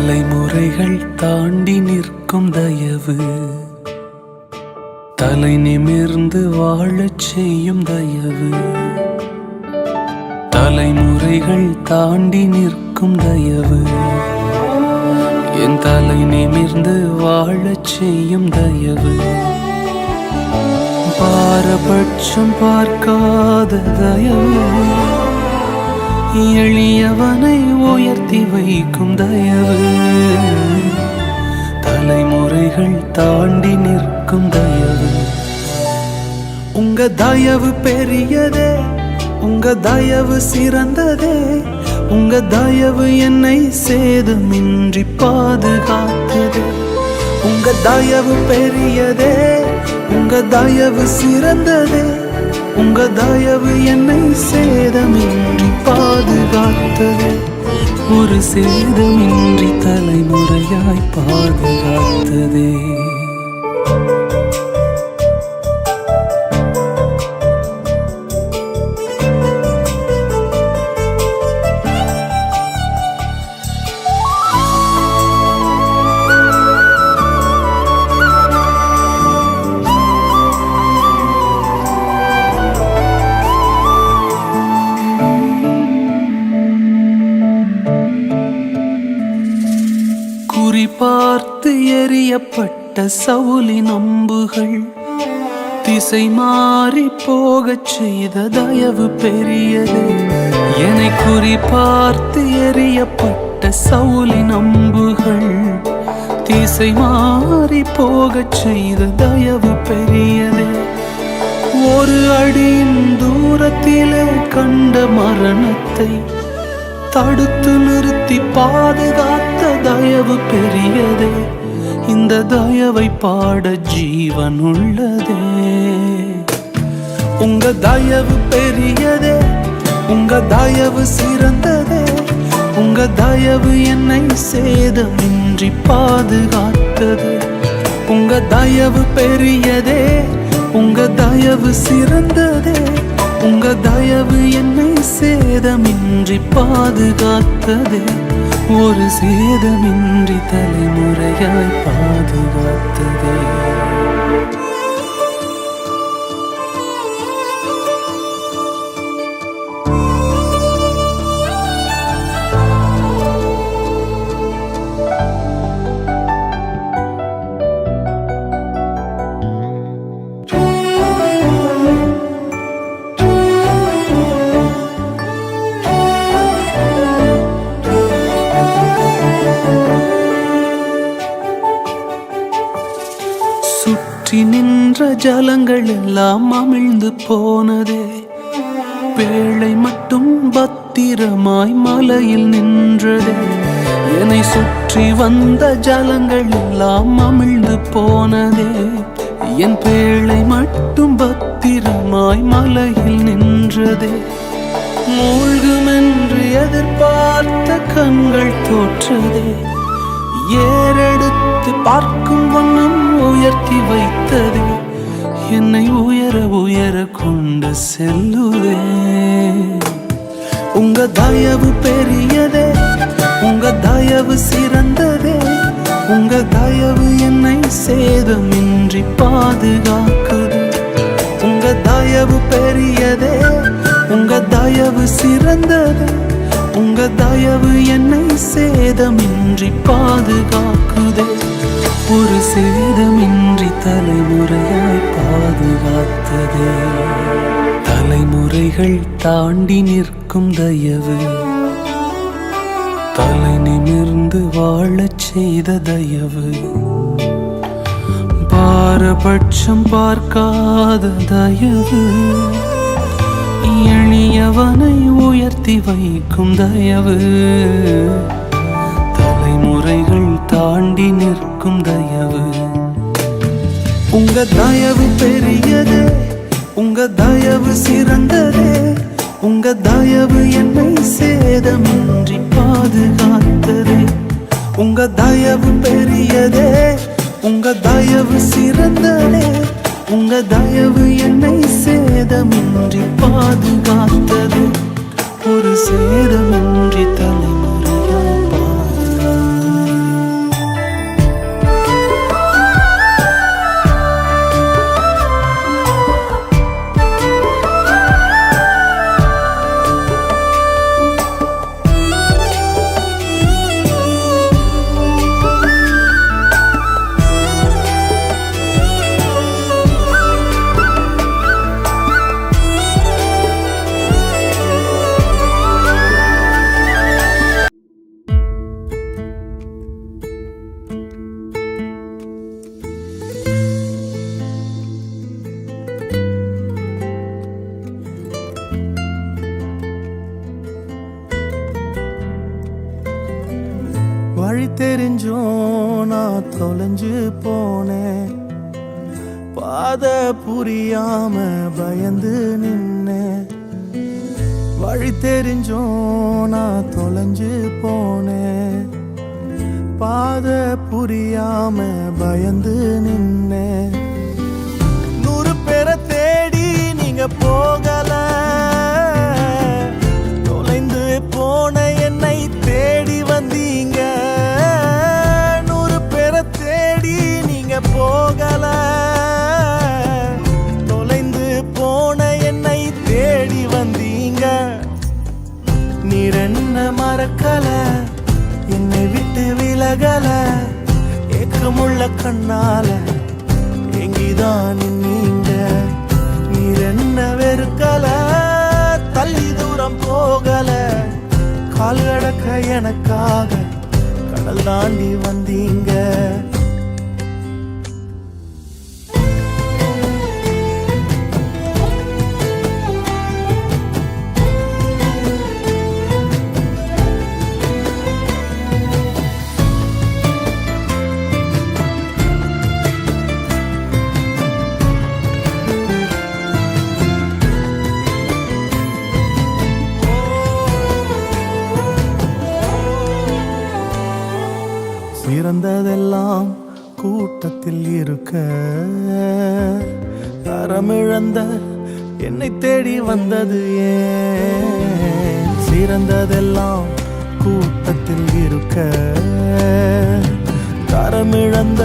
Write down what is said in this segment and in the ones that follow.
தலைமுறைகள் தாண்டி நிற்கும் தயவு, தலை நிமிர்ந்து வாழச் செய்யும் தயவு. தலைமுறைகள் தாண்டி நிற்கும் தயவு, என் தலை நிமிர்ந்து வாழச் செய்யும் தயவு. பாரபட்சம் பார்க்காத தயவு, எளியவனை உயர்த்தி வைக்கும் தயவு. தலைமுறைகள் தாண்டி நிற்கும் தயவு. உங்க தயவு பெரியதே, உங்க தயவு சிறந்ததே. உங்க தயவு என்னை சேதமின்றி பாதுகாத்தது. உங்க தயவு பெரியதே, உங்க தயவு சிறந்ததே. உங்க தயவு என்னை சேதமின்றி பாதுகாத்தது. ஒரு சேதமின்றி தலைமுறையாய் பாதுகாத்ததே. பார்த்து எரியப்பட்ட சவுலின் அம்புகள் திசை மாறி போகச் செய்த தயவு பெரியது. என்னை குறி பார்த்து எரியப்பட்ட சவுலின் அம்புகள் திசை மாறி போகச் செய்த தயவு பெரியது. ஒரு அடியின் தூரத்திலே கண்ட மரணத்தை தடுத்து நிறுத்தி பாதுகாத்த தயவு பெரியதே. இந்த தயவை பாட ஜீவன் உள்ளதே. உங்க தயவு பெரியதே, உங்க தயவு சிறந்ததே. உங்க தயவு என்னை சேதமின்றி பாதுகாத்தது. உங்க தயவு பெரியதே, உங்க தயவு சிறந்ததே. உங்க தயவு என்னை சேதமின்றி பாதுகாத்ததே. ஒரு சேதமின்றி தலைமுறையாய் பாதுகாத்ததே. சுற்றி நின்ற ஜலங்கள் எல்லாம் அமிழ்ந்து போனதே. பேழை மட்டும் பத்திரமாய் மலையில் நின்றதே. என்னை சுற்றி வந்த ஜலங்கள் எல்லாம் அமிழ்ந்து போனதே. என் பேழை மட்டும் பத்திரமாய் மலையில் நின்றதே. மூழ்குமென்று எதிர்பார்த்த கண்கள் தோற்றதே. ஏறெடுத்து பார்க்கும் வண்ணம் உயர்த்தி வைத்ததே. என்னை உயர உயர கொண்டு செல்லுதே. உங்க தயவு பெரியதே, உங்க தயவு சிறந்ததே. உங்க தயவு என்னை சேதமின்றி பாதுகாக்குது. உங்க தயவு பெரியதே, உங்க தயவு சிறந்ததே. உங்க தயவு என்னை சேதமின்றி பாதுகாக்குதே. ஒரு சேதமின்றி தலைமுறையாய் பாதுகாத்ததே. தலைமுறைகள் தாண்டி நிற்கும் தயவு, தலை நிமிர்ந்து வாழச் செய்த தயவு. பாரபட்சம் பார்க்காத தயவு, எளியவனை உயர்த்தி வைக்கும் தயவு. தலைமுறைகள் தாண்டி நிற்கும் தயவு. உங்க தயவு பெரியது, உங்க தயவு சிறந்ததே. உங்க தயவு என்னை சேதமின்றி பாதுகாத்ததே. உங்க தயவு பெரியதே, உங்க தயவு சிறந்ததே. உங்க தயவு என்னை சேதமின்றி பாதுகாத்தது. ஒரு சேதமின்றி தலைமுறையாய் பாதுகாத்தது. வழி தெரிஞ்சும் நான் தொலைஞ்சு போனேன், பாத புரியாம பயந்து நின்னேன். வழி தெரிஞ்சும் நான் தொலைஞ்சு போனேன், பாத புரியாம பயந்து நின்னேன். 100 பேரை தேடி நீங்க போகல, தொலைந்து போன என்னை தேடி வந்தீங்க. 100 பேரை தேடி நீங்க போகல, தொலைந்து போன என்னை தேடி வந்தீங்க. நீர் என்ன மறக்கல, என்னை விட்டு விலகல, ஏக்கமுள்ள கண்ணால எங்கிதான் நீங்க. நீர் என்ன வெறுக்கல, தள்ளி தூரம் போகல, கால் கடக்க எனக்காக கடல் தாண்டி வந்தீங்க. சிறந்ததெல்லாம் கூட்டத்தில் இருக்க, தரமிழந்த என்னை தேடி வந்தது ஏன்? சிறந்ததெல்லாம் கூட்டத்தில் இருக்க, தரமிழந்த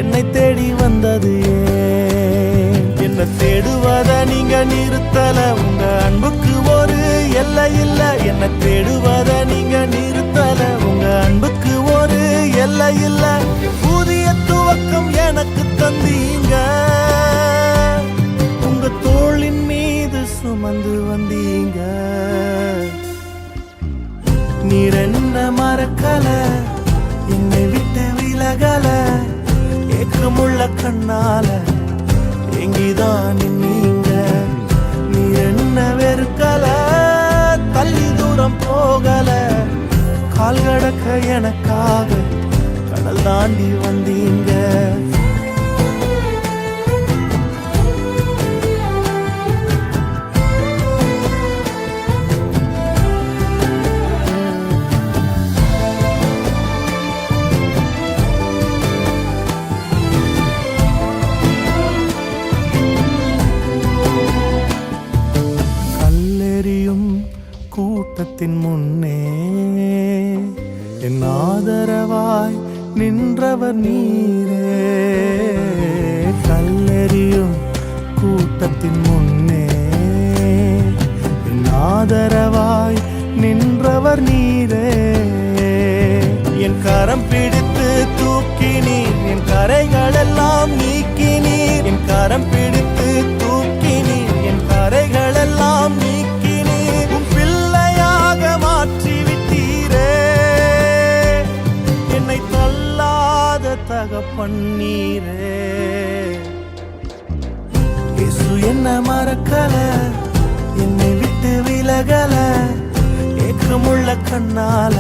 என்னை தேடி வந்தது ஏன்? என்ன தேடுவத நீங்க நிறுத்தல, உங்க அன்புக்கு ஒரு எல்லை இல்ல. என்ன தேடுவத நீங்க நிறுத்தல, உங்க அன்புக்கு ஒரு எல்லை இல்ல. புதிய துவக்கம் எனக்கு தந்தீங்க, உங்க தோளின் மீது சுமந்து வந்தீங்க. நீர் என்ன மறக்கல, என்னை விட்டு விலகல, ஏக்கமுள்ள கண்ணால எங்கிதான் நீங்க. நீர் என்ன வெறுக்கல, தள்ளி தூரம் போகல, கால் கடக்க எனக்காக கடல் தாண்டி வந்தீங்க. கல்லெறியும் கூட்டத்தின் முன்னே என் ஆதரவாய் நின்றவர் நீரே. கல்லெறியும் கூட்டத்தின் முன்னே என் ஆதரவாய் நின்றவர் நீரே. என் கரம் பிடித்து தூக்கினீர், என் கரைகள் எல்லாம் நீக்கினீர். என் கரம் பிடித்து தூக்கினீர், என் கரைகள் எல்லாம் நீக்கினீர். உன் பிள்ளையாக மாற்றி விட்டீரே, என்னை தள்ளாத தகப்பன்னீரே. இயேசு என்ன மறக்கல, என்னை விட்டு விலகல, ஏக்கமுள்ள கண்ணால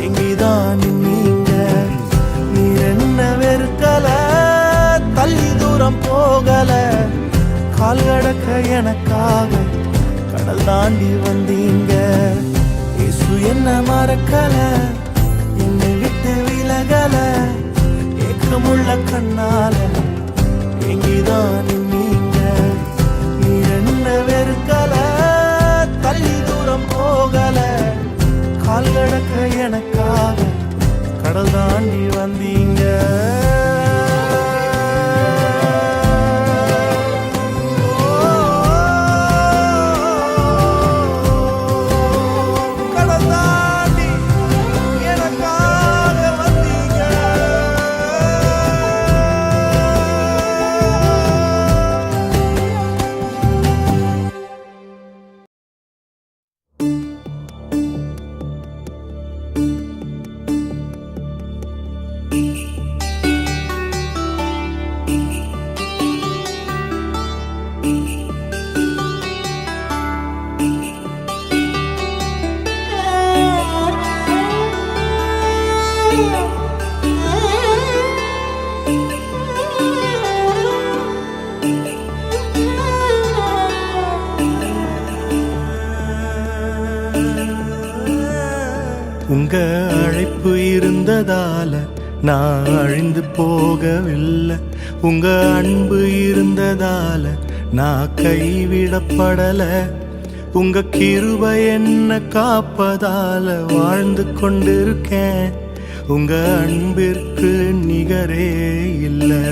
எங்கிதான் நீங்க. நீர் என்ன வெறுக்கல, தள்ளி தூரம் போகல, கால் கடக்க எனக்காக கடல் தாண்டி வந்தீங்க. இயேசு என்ன மறக்கல, என்னை விட்டு விலகல, ஏக்கமுள்ள கண்ணால எங்கிதான் நீங்க. நீர் என்ன வெறுக்கல, தள்ளி தூரம் போகல, கால் கடக்க எனக்காக கடல் தாண்டி வந்தீங்க. உங்க அழைப்பு இருந்ததால நான் அழிந்து போகவில்லை. உங்க அன்பு இருந்ததால நான் கைவிடப்படல. உங்க கிருபை என்ன காப்பதால வாழ்ந்து கொண்டிருக்கேன். உங்க அன்பிற்கு நிகரே இல்லை.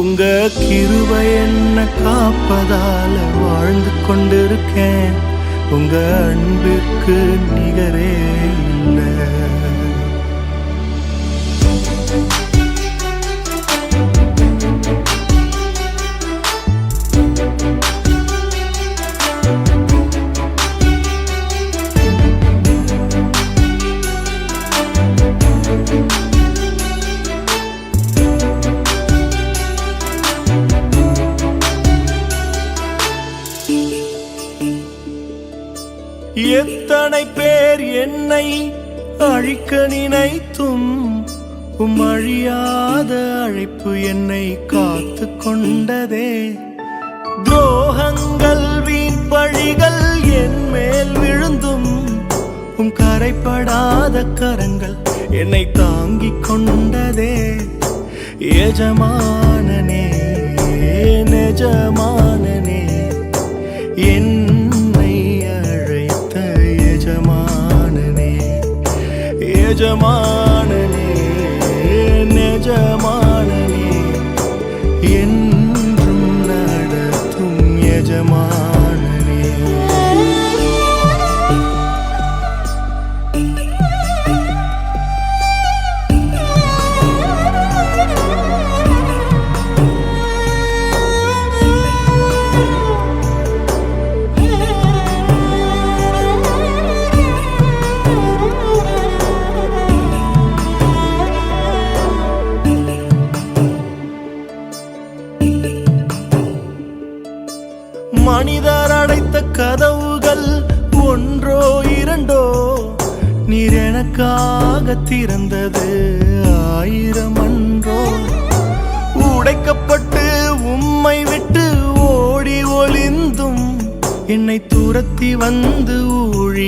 உங்க கிருபை என்ன காப்பதால வாழ்ந்து கொண்டிருக்கேன். உங்க அன்பிற்கு நிகரே இல்லை. எத்தனை பேர் என்னை அழிக்க நினைத்தும் அழியாத அழைப்பு என்னை காத்து கொண்டதே. துரோகங்கள் வீண் பழிகள் என் மேல் விழுந்தும் கரைப்படாத கரங்கள் என்னை தாங்கிக் கொண்டதே. எஜமானனே நெஜமானனே என்னை அழைத்த எஜமானனே. எஜமானனே நெஜமானனே என்றும் நடத்தும் எஜமானனே. மனிதர் அடைத்த கதவுகள் ஒன்றோ இரண்டோ, நீர் எனக்காக திறந்தது 1000 அன்றோ. உடைக்கப்பட்டு உம்மை விட்டு ஓடி ஒளிந்தும் என்னை துரத்தி வந்து ஊழி